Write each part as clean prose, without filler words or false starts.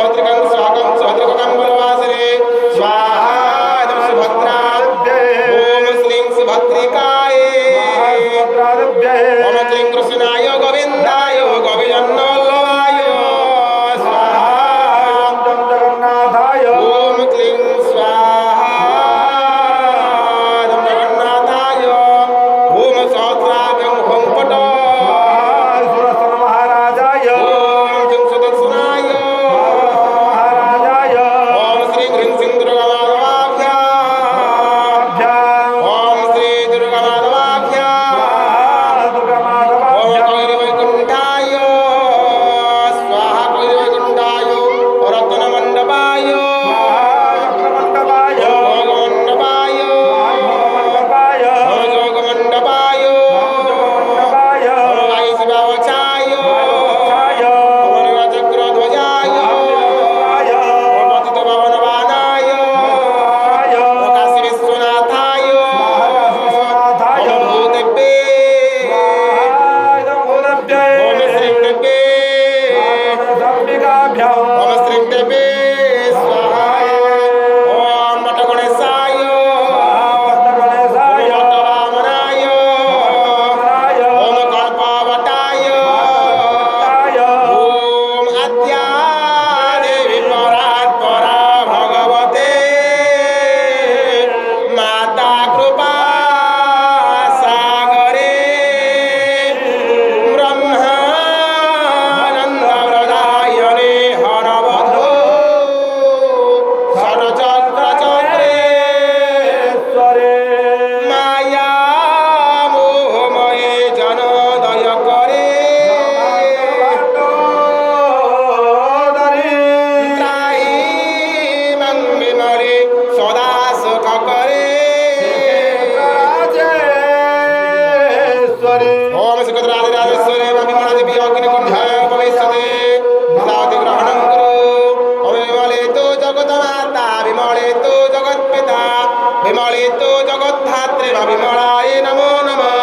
सात्रिकं स्वागं स्वात्रिकं बलवासरे स्वाहा इदं सुभद्राभ्ये ओम श्रीं सुभद्रिकाय ओम क्लीं कृष्णाय गोविन्दाय गोविजन्नवल्लभाय स्वाहा जगन्नाथाय ओम क्लीं स्वाहा जगन्नाथाय ओम सहस्रागं हुं पट सुरसन महाराजाय ओम जं सुदर्शनाय महाराजाय ओम श्री ह्रीं सिंह दुर्गामाधवाभ्यां ओम श्री दुर्गामाधवाभ्यां ओम कैरवैकुण्ठाय स्वाहा कैरवैकुण्ठाय रत्नमण्डपाय मंडपाय भोगमण्डपाय मंडपाय ओम जोगमण्डपाय मंडपाय ओम वायुशिवावचाय छाय ओम नीलचक्रध्वजाय ओम पतितपावनवानाय ओम काशी विश्वनाथाय ओम भूदेव्ये ओम श्रीं देव्ये ओम श्रीं देव्ये स्वाहा ओम मठगणेशाय ओम मठवामनाय ओम कल्पवटाय ओम आद्या देवी परात्परा भगवते माता कृपा सागरे ब्रह्मानन्दप्रदायने हरवधो षट्चक्रचक्रे माया मोहमये जनोदय करे त्राहि मं विमले सदा सुख करे ओम श्रीकत्रादिराजेश्वरे विमलादेवी अग्निकुण्डाय उपवेशते ग्रहणं कुरु ओम विमले तु जगन्माता विमले तु जगत्पिता विमले तु जगद्धात्रे विमलाय नमो नमः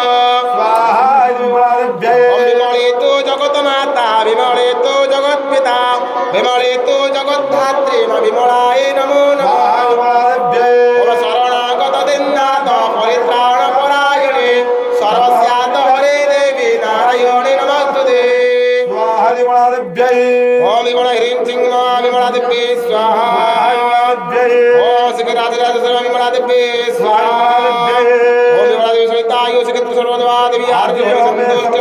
ओम विमले तु जगन्माता विमले तु जगत्पिता विमले तु जगद्धात्रे विमलाय नमो नमः ओम शरणागत दीननाथ परित्राणपरायणे सर्वस्यात हरे देवी नारायणे नमस्तुते ओम विमला ह्रीं सिंह विमला देवी स्वाहा ओम श्रीकराधिराजेश्वरी विमला देवी स्वाहा ओम विमला देवी सहिता आयु श्रीकृत सर्वदेवा देवी आरती संतुष्टि